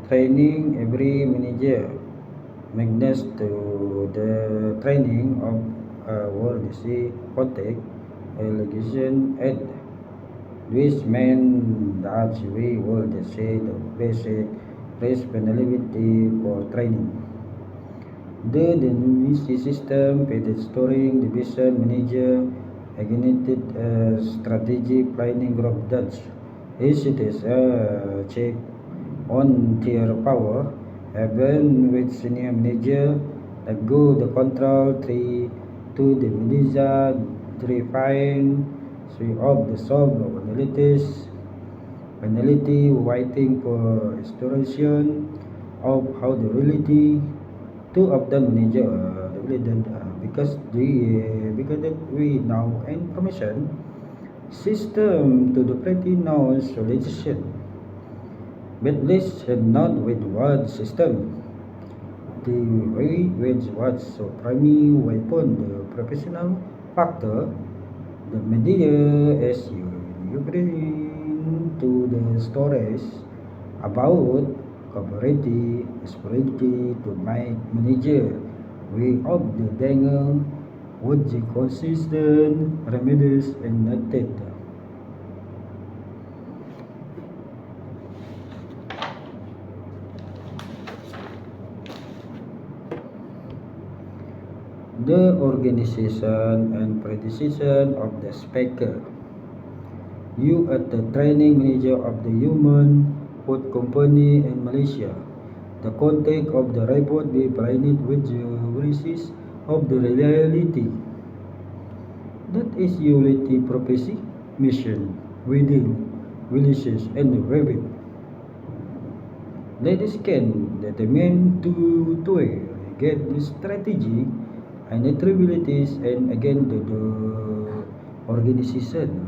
training every manager. Magnus to the training of world see contact allegation at which meant that we would say the basic responsibility for training. The Denisi system paid storing division manager ignited a strategic planning group that is a check on their power, even with senior manager that go the control tree to the manager refine of the solve finality waiting for restoration of how the reality two of the manager because that we now information system to the pretty now solution but let's not with word system the way with what's so primary weapon the professional factor the media as you bring to the stories about cooperative responsibility to my manager we of the danger would be consistent remedies and not data. The organization and predecision of the speaker. You are the training manager of the human food company in Malaysia. The content of the report be blinded with the basis of the reality. That is unity prophecy, mission, within, villages, and rabbit. Ladies can determine to get the strategy and attributes and again the organization.